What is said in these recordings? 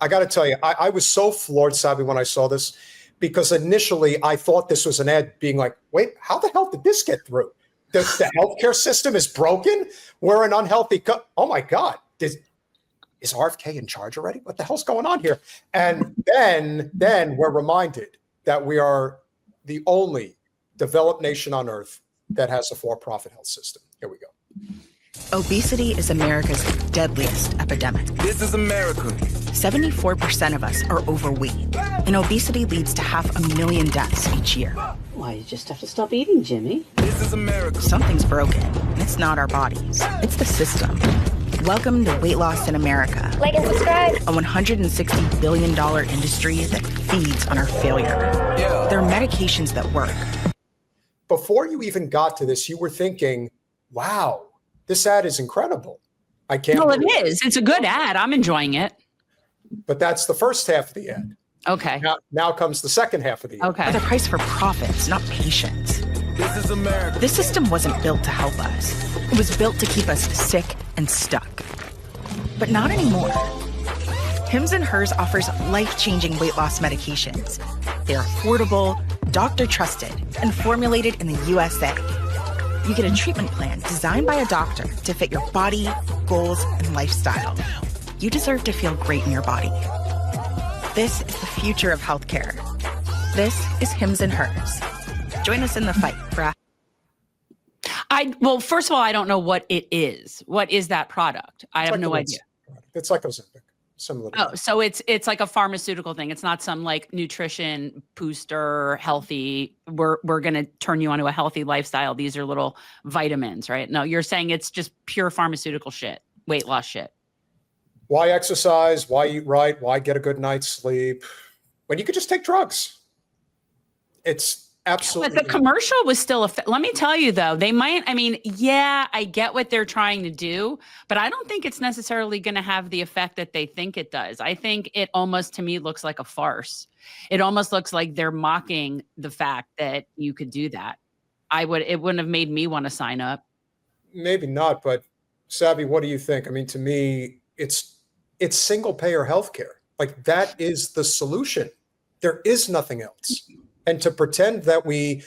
I got to tell you, I was so floored, Sabby, when I saw this, because initially I thought this was an ad being like, wait, how the hell did this get through? The healthcare system is broken. We're an unhealthy oh my God. Is RFK in charge already? What the hell's going on here? And then we're reminded that we are the only developed nation on earth that has a for-profit health system. Here we go. Obesity is America's deadliest epidemic. This is America. 74% of us are overweight, and obesity leads to 500,000 deaths each year. Why, you just have to stop eating, Jimmy. This is America. Something's broken, and it's not our bodies. It's the system. Welcome to Weight Loss in America. Like and subscribe. A $160 billion industry that feeds on our failure. Yeah. There are medications that work. Before you even got to this, you were thinking, wow, this ad is incredible. I can't. Well, it is. It's a good ad. I'm enjoying it. But that's the first half of the ad. Okay. Now comes the second half of the ad. Okay. But they're priced for profits, not patients. This is America. This system wasn't built to help us. It was built to keep us sick and stuck. But not anymore. Hims & Hers offers life-changing weight loss medications. They're affordable, doctor-trusted, and formulated in the USA. You get a treatment plan designed by a doctor to fit your body, goals, and lifestyle. You deserve to feel great in your body. This is the future of healthcare. This is Hims & Hers. Join us in the fight for Well, first of all, I don't know what it is. What is that product? I have no idea. It's like Ozempic. Similar. Oh, so it's like a pharmaceutical thing. It's not some like nutrition booster, healthy. We're going to turn you onto a healthy lifestyle. These are little vitamins, right? No, you're saying it's just pure pharmaceutical shit, weight loss shit. Why exercise? Why eat right? Why get a good night's sleep when you could just take drugs? It's absolutely. But the commercial was still let me tell you though, they might, I mean, yeah, I get what they're trying to do, but I don't think it's necessarily going to have the effect that they think it does. I think it almost, to me, looks like a farce. It almost looks like they're mocking the fact that you could do that. It wouldn't have made me want to sign up. Maybe not, but Sabby, what do you think? I mean, to me, it's single payer healthcare. Like that is the solution. There is nothing else. And to pretend that the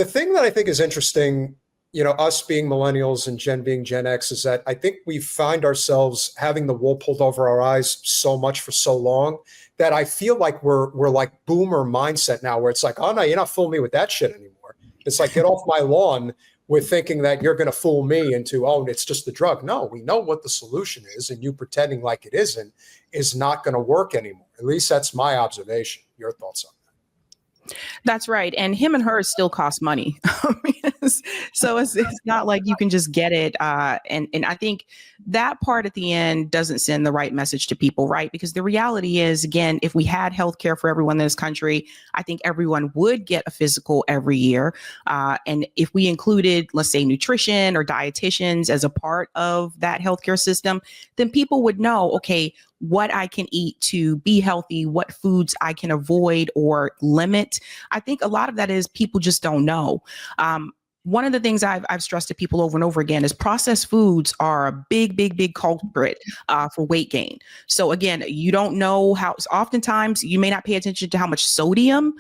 thing that I think is interesting, us being millennials and Gen being Gen X, is that I think we find ourselves having the wool pulled over our eyes so much for so long that I feel like we're like boomer mindset now, where it's like, oh no, you're not fooling me with that shit anymore. It's like, get off my lawn with thinking that you're going to fool me into, oh, it's just the drug. No, we know what the solution is, and you pretending like it isn't is not going to work anymore. At least that's my observation. Your thoughts on that? That's right. And Hims & Hers still costs money. So it's not like you can just get it. And I think that part at the end doesn't send the right message to people, right? Because the reality is, again, if we had healthcare for everyone in this country, I think everyone would get a physical every year. And if we included, let's say, nutrition or dietitians as a part of that healthcare system, then people would know, okay, what I can eat to be healthy, what foods I can avoid or limit. I think a lot of that is people just don't know. One of the things I've stressed to people over and over again is processed foods are a big culprit for weight gain. So again, you don't know how, oftentimes you may not pay attention to how much sodium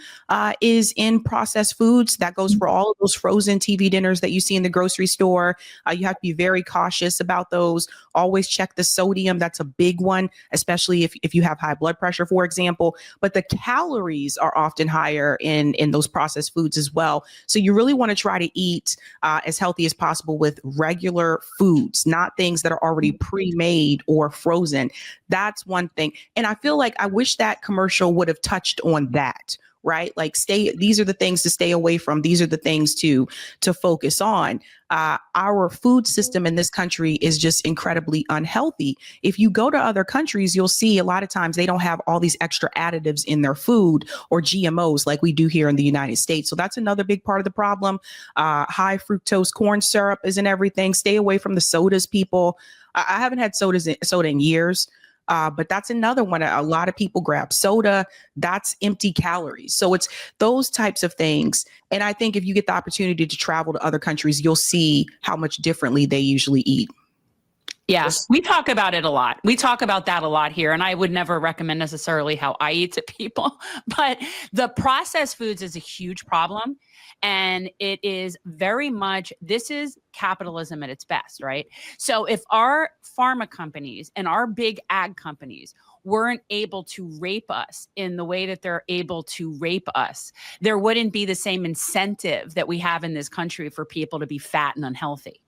is in processed foods. That goes for all of those frozen TV dinners that you see in the grocery store. You have to be very cautious about those. Always check the sodium. That's a big one, especially if you have high blood pressure, for example. But the calories are often higher in those processed foods as well. So you really want to try to eat as healthy as possible with regular foods, not things that are already pre-made or frozen. That's one thing. And I feel like I wish that commercial would have touched on that, right? Like these are the things to stay away from. These are the things to focus on. Our food system in this country is just incredibly unhealthy. If you go to other countries, you'll see a lot of times they don't have all these extra additives in their food or GMOs like we do here in the United States. So that's another big part of the problem. High fructose corn syrup is in everything. Stay away from the sodas, people. I haven't had soda in years. But that's another one. A lot of people grab soda. That's empty calories. So it's those types of things. And I think if you get the opportunity to travel to other countries, you'll see how much differently they usually eat. Yeah, Just- we talk about it a lot. We talk about that a lot here. And I would never recommend necessarily how I eat to people. But the processed foods is a huge problem. And it is very much, this is capitalism at its best, right? So if our pharma companies and our big ag companies weren't able to rape us in the way that they're able to rape us, there wouldn't be the same incentive that we have in this country for people to be fat and unhealthy.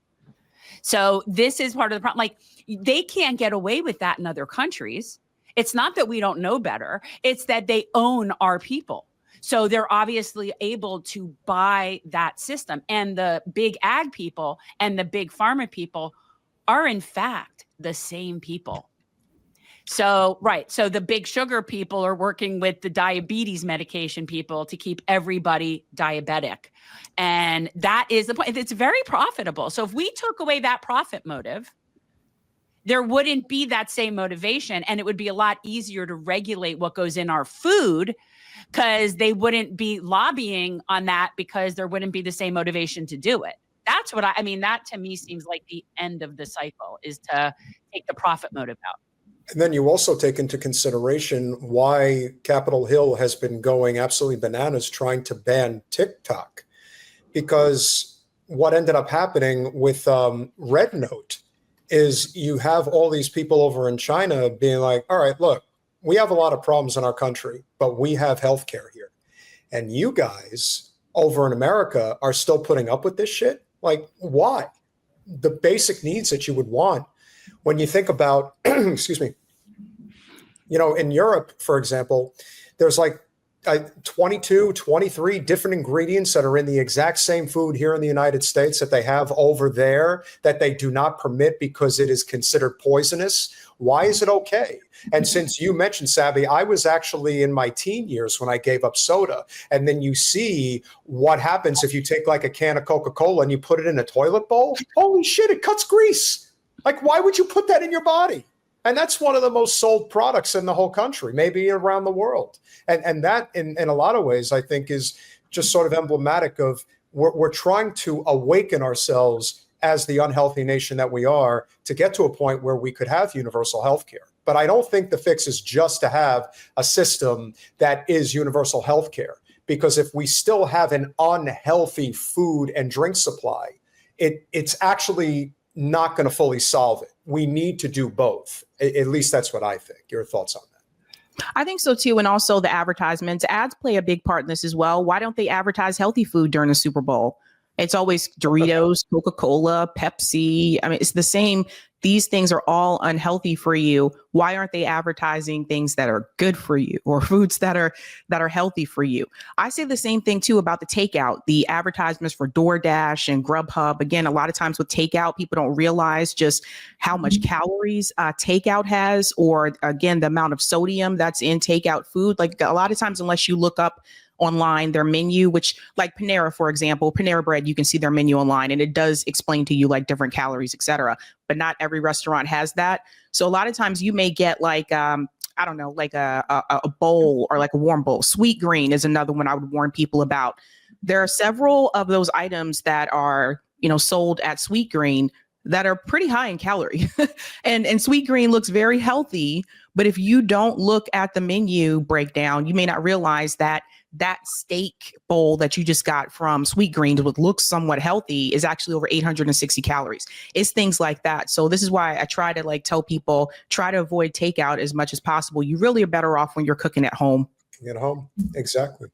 So this is part of the problem. Like, they can't get away with that in other countries. It's not that we don't know better. It's that they own our people. So they're obviously able to buy that system. And the big ag people and the big pharma people are in fact the same people. So, right. So the big sugar people are working with the diabetes medication people to keep everybody diabetic. And that is the point. It's very profitable. So if we took away that profit motive, there wouldn't be that same motivation. And it would be a lot easier to regulate what goes in our food, because they wouldn't be lobbying on that, because there wouldn't be the same motivation to do it. That's what I mean, that to me seems like the end of the cycle, is to take the profit motive out. And then you also take into consideration why Capitol Hill has been going absolutely bananas trying to ban TikTok, because what ended up happening with Red Note is you have all these people over in China being like, all right, look, we have a lot of problems in our country, but we have healthcare here. And you guys over in America are still putting up with this shit? Like, why? The basic needs that you would want when you think about, excuse me, you know, in Europe, for example, there's like 22, 23 different ingredients that are in the exact same food here in the United States that they have over there that they do not permit because it is considered poisonous. Why is it okay? And since you mentioned, Sabby, I was actually in my teen years when I gave up soda. And then you see what happens if you take like a can of Coca-Cola and you put it in a toilet bowl. Holy shit, it cuts grease. Like, why would you put that in your body? And that's one of the most sold products in the whole country, maybe around the world. And that, in a lot of ways, I think is just sort of emblematic of we're trying to awaken ourselves as the unhealthy nation that we are to get to a point where we could have universal health care. But I don't think the fix is just to have a system that is universal health care, because if we still have an unhealthy food and drink supply, it's actually not going to fully solve it. We need to do both. At least that's what I think. Your thoughts on that? I think so too. And also the advertisements, ads play a big part in this as well. Why don't they advertise healthy food during the Super Bowl? It's always Doritos, Coca-Cola, Pepsi. I mean, it's the same. These things are all unhealthy for you. Why aren't they advertising things that are good for you, or foods that are healthy for you? I say the same thing too about the takeout, the advertisements for DoorDash and Grubhub. Again, a lot of times with takeout, people don't realize just how much calories takeout has, or again, the amount of sodium that's in takeout food. Like a lot of times, unless you look up online their menu, which like Panera, for example, Panera Bread, you can see their menu online and it does explain to you like different calories, et cetera. But not every restaurant has that. So a lot of times you may get like, I don't know, like a bowl or like a warm bowl. Sweet Green is another one I would warn people about. There are several of those items that are, you know, sold at Sweet Green that are pretty high in calorie. and Sweet Green looks very healthy. But if you don't look at the menu breakdown, you may not realize that that steak bowl that you just got from Sweet Green, that looks somewhat healthy, is actually over 860 calories. It's things like that. So this is why I try to like tell people, try to avoid takeout as much as possible. You really are better off when you're cooking at home. At home. Exactly.